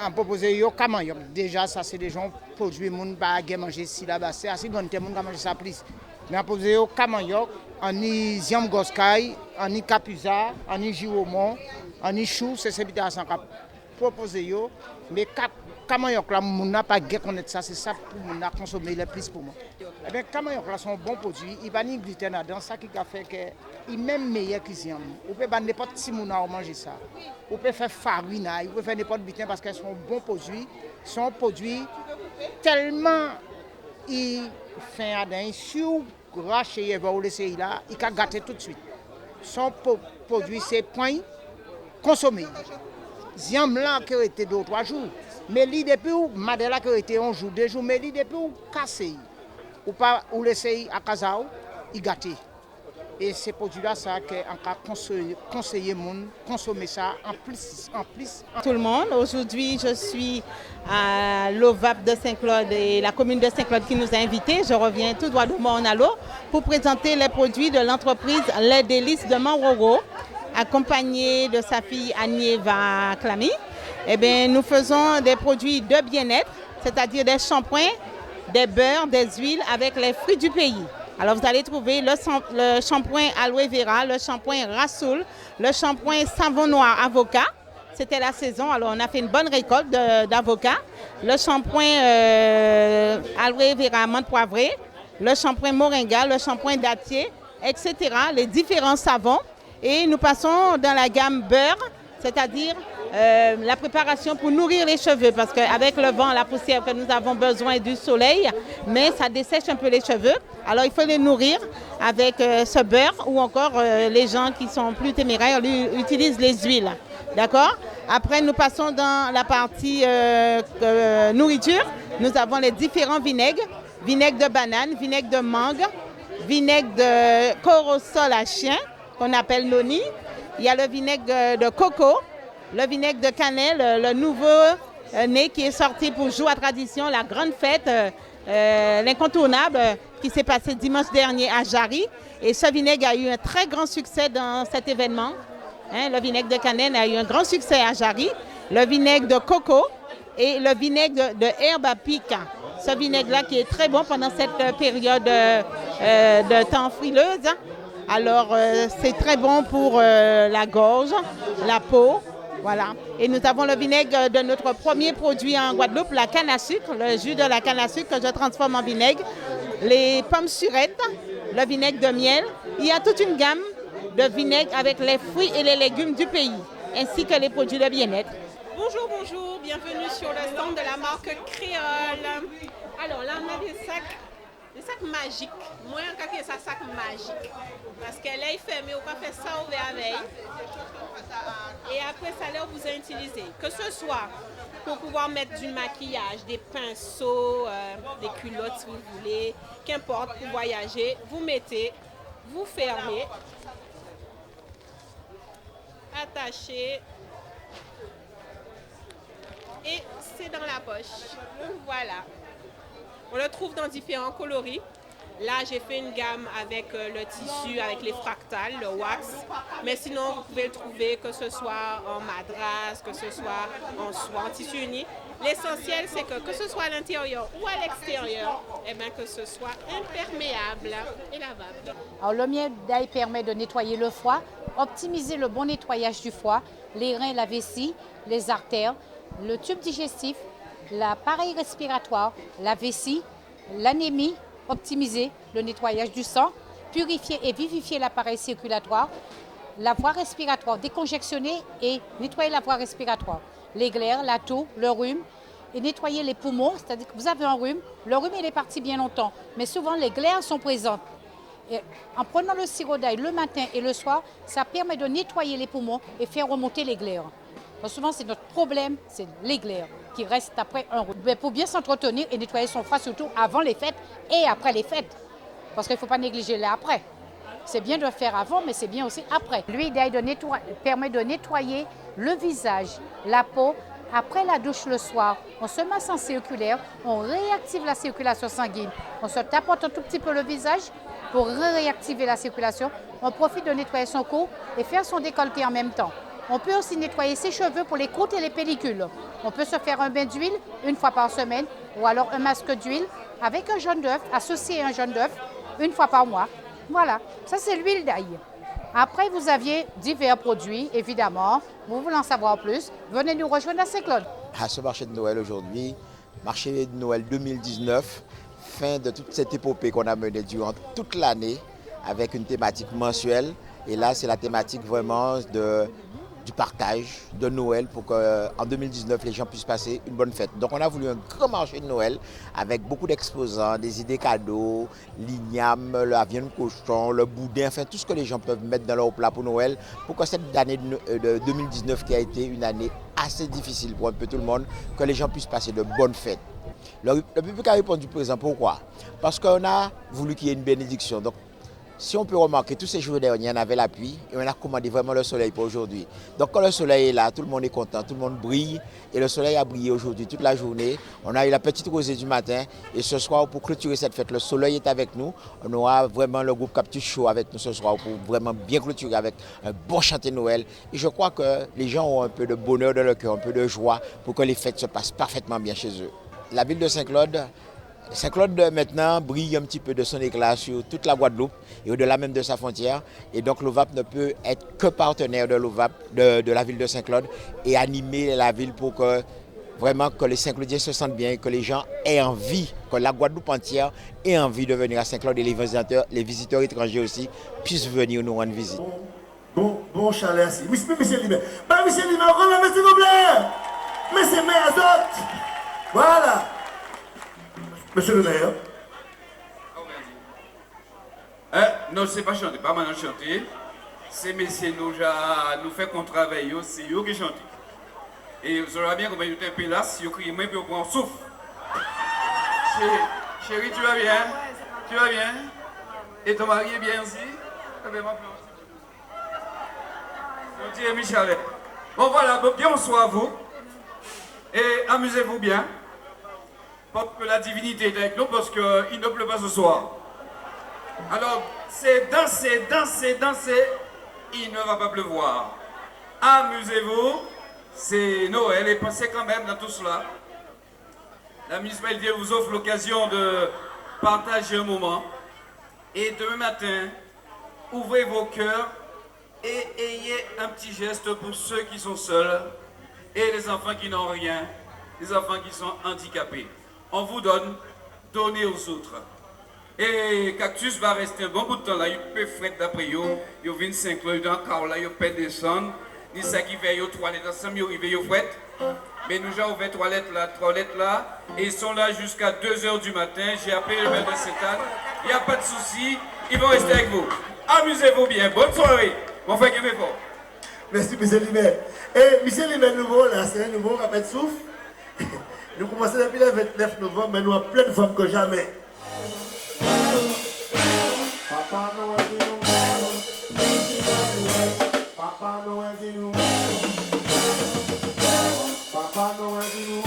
on propose yo Kamayok. Déjà, ça c'est des gens produits moun pas manger ici là-bas. C'est assez grand monde qui manger ça plus. Mais on propose yo Kamayok, on y Ziam Goskay, on y Kapuza, on y Jiwomon, on y Chou, c'est ces bitailles sans proposer yo. Mais Kamayok là, moun n'a pas connaître ça, c'est ça pour moun n'a consommer le plus pour moi. Eh bien, Kamayok là sont bons produits, il va ni gluten là-dedans, ça qui a fait que il même meilleur que Ziam. Vous pouvez pas n'importe si moun a manger ça. Vous pouvez faire farine, vous pouvez faire n'importe gluten parce qu'elles sont bons produits, sont produits tellement ils font un sur raché et va vous laisser là, il a gâté tout de suite. Son produit c'est point consommé. Ziam là qui a été 2 ou 3 jours. Mais lui depuis Madela qui a été 1 jour, 2 jours, mais lui depuis cassé. Ou pas ou laisser à Kazao, il gâté. Et ces produits-là, ça qu'on conseiller monde consommer ça en plus. Tout le monde, aujourd'hui je suis à l'OVAP de Saint-Claude et la commune de Saint-Claude qui nous a invités. Je reviens tout droit de Morne-à-l'eau pour présenter les produits de l'entreprise Les Délices de Manroro, accompagnée de sa fille Anieva Clamy. Eh bien, nous faisons des produits de bien-être, c'est-à-dire des shampoings, des beurres, des huiles avec les fruits du pays. Alors vous allez trouver le shampoing aloe vera, le shampoing Rassoul, le shampoing savon noir avocat. C'était la saison, alors on a fait une bonne récolte d'avocats. Le shampoing aloe vera menthe poivrée, le shampoing moringa, le shampoing dattier, etc. Les différents savons. Et nous passons dans la gamme beurre, c'est-à-dire la préparation pour nourrir les cheveux, parce qu'avec le vent, la poussière, que nous avons besoin du soleil, mais ça dessèche un peu les cheveux. Alors il faut les nourrir avec ce beurre, ou encore les gens qui sont plus téméraires utilisent les huiles. D'accord? Après, nous passons dans la partie nourriture. Nous avons les différents vinaigres. Vinaigre de banane, vinaigre de mangue, vinaigre de corosol à chien, qu'on appelle noni. Il y a le vinaigre de coco, le vinaigre de cannelle, le nouveau né qui est sorti pour jouer à tradition, la grande fête, l'incontournable qui s'est passé dimanche dernier à Jarry. Et ce vinaigre a eu un très grand succès dans cet événement. Le vinaigre de cannelle a eu un grand succès à Jarry. Le vinaigre de coco et le vinaigre de herbe à pic. Ce vinaigre-là qui est très bon pendant cette période de temps frileuse. Alors, c'est très bon pour la gorge, la peau. Voilà. Et nous avons le vinaigre de notre premier produit en Guadeloupe, la canne à sucre, le jus de la canne à sucre que je transforme en vinaigre. Les pommes surettes, le vinaigre de miel. Il y a toute une gamme de vinaigre avec les fruits et les légumes du pays, ainsi que les produits de bien-être. Bonjour, bonjour, bienvenue sur le stand de la marque Créole. Alors là, on a des sacs magiques. Moi, on a ça sac magique. Parce qu'elle est fermée, on va faire ça ouvert avec. Et après ça, là, vous utilisez. Que ce soit pour pouvoir mettre du maquillage, des pinceaux, des culottes si vous voulez, qu'importe, pour voyager, vous mettez, vous fermez, attachez. Et c'est dans la poche. Voilà. On le trouve dans différents coloris. Là, j'ai fait une gamme avec le tissu, avec les fractales, le wax. Mais sinon, vous pouvez le trouver que ce soit en madras, que ce soit en soie, en tissu uni. L'essentiel, c'est que ce soit à l'intérieur ou à l'extérieur, eh bien, que ce soit imperméable et lavable. Alors, le miel d'ail permet de nettoyer le foie, optimiser le bon nettoyage du foie, les reins, la vessie, les artères, le tube digestif, l'appareil respiratoire, la vessie, l'anémie, optimiser le nettoyage du sang, purifier et vivifier l'appareil circulatoire, la voie respiratoire, décongestionner et nettoyer la voie respiratoire, les glaires, la toux, le rhume, et nettoyer les poumons, c'est-à-dire que vous avez un rhume, le rhume il est parti bien longtemps, mais souvent les glaires sont présentes. Et en prenant le sirop d'ail le matin et le soir, ça permet de nettoyer les poumons et faire remonter les glaires. Donc souvent, c'est notre problème, c'est les glaires qui restent après un rhume. Mais pour bien s'entretenir et nettoyer son foie, surtout avant les fêtes et après les fêtes. Parce qu'il ne faut pas négliger l'après. C'est bien de le faire avant, mais c'est bien aussi après. L'huile d'ail permet de nettoyer le visage, la peau. Après la douche le soir, on se masse en circulaire, on réactive la circulation sanguine. On se tapote un tout petit peu le visage pour réactiver la circulation. On profite de nettoyer son cou et faire son décolleté en même temps. On peut aussi nettoyer ses cheveux pour les croûtes et les pellicules. On peut se faire un bain d'huile une fois par semaine ou alors un masque d'huile avec un jaune d'œuf, associé à un jaune d'œuf une fois par mois. Voilà, ça c'est l'huile d'ail. Après, vous aviez divers produits, évidemment. Vous voulez en savoir plus, venez nous rejoindre à Saint-Claude. À ce marché de Noël aujourd'hui, marché de Noël 2019, fin de toute cette épopée qu'on a menée durant toute l'année avec une thématique mensuelle. Et là, c'est la thématique vraiment du partage de Noël pour qu'en 2019, les gens puissent passer une bonne fête. Donc, on a voulu un grand marché de Noël avec beaucoup d'exposants, des idées cadeaux, l'igname, la viande cochon, le boudin, enfin tout ce que les gens peuvent mettre dans leur plat pour Noël pour que cette année de 2019 qui a été une année assez difficile pour un peu tout le monde, que les gens puissent passer de bonnes fêtes. Le public a répondu présent. Pourquoi? Parce qu'on a voulu qu'il y ait une bénédiction. Donc, si on peut remarquer, tous ces jours derniers, on avait la pluie et on a commandé vraiment le soleil pour aujourd'hui. Donc quand le soleil est là, tout le monde est content, tout le monde brille et le soleil a brillé aujourd'hui toute la journée. On a eu la petite rosée du matin et ce soir, pour clôturer cette fête, le soleil est avec nous. On aura vraiment le groupe Cactus Show avec nous ce soir pour vraiment bien clôturer avec un bon chanté Noël. Et je crois que les gens ont un peu de bonheur dans leur cœur, un peu de joie pour que les fêtes se passent parfaitement bien chez eux. La ville de Saint-Claude, maintenant brille un petit peu de son éclat sur toute la Guadeloupe et au-delà même de sa frontière. Et donc l'OVAP ne peut être que partenaire de l'OVAP, de la ville de Saint-Claude et animer la ville pour que vraiment que les Saint-Claudiens se sentent bien, que les gens aient envie, que la Guadeloupe entière ait envie de venir à Saint-Claude et les visiteurs étrangers aussi puissent venir nous rendre visite. Bon chalet ici. Monsieur Limer. Monsieur Limer, on s'il vous plaît. Monsieur Maire Azot. Voilà. Monsieur le maire. Non, c'est pas chanter, pas maintenant chanter. C'est messieurs nous fait qu'on travaille, c'est eux qui chantent. Et vous aurez bien compris, vous êtes un peu là, si vous criez, mais vous en souffle. Chérie, tu vas bien? Tu vas bien? Et ton mari est bien aussi? Mon Dieu, Michel. Bon voilà, bonsoir à vous. Et amusez-vous bien. Parce que la divinité est avec nous, parce qu'il ne pleut pas ce soir. Alors, c'est danser, danser, danser, il ne va pas pleuvoir. Amusez-vous, c'est Noël, et pensez quand même dans tout cela. La municipalité vous offre l'occasion de partager un moment. Et demain matin, ouvrez vos cœurs et ayez un petit geste pour ceux qui sont seuls et les enfants qui n'ont rien, les enfants qui sont handicapés. On vous donne, donnez aux autres. Et Cactus va rester un bon bout de temps là, il peut fret d'après yo, il vient Saint-Claude dans car là, il peut descendre, ni ça qui fait aux toilettes ensemble, il arrive au fret. Mais nous avons ouvert toilettes là, et ils sont là jusqu'à 2h du matin. J'ai appelé le maire de Saint-Anne, il n'y a pas de souci, ils vont rester avec vous. Amusez-vous bien, bonne soirée, mon frère qui est fort. Merci, monsieur Limer. Et monsieur Limer, nouveau là, c'est un nouveau rappel de souffle. Nous commençons depuis le 29 novembre, mais nous avons plein de femmes que jamais. Papa Noël dit nous, Papa Noël dit nous, Papa Noël dit nous,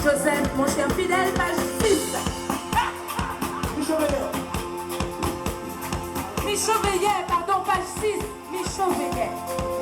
Joseph, mon cher fidèle, page 6. Michaud Veillet, pardon, page 6. Michaud Veillet.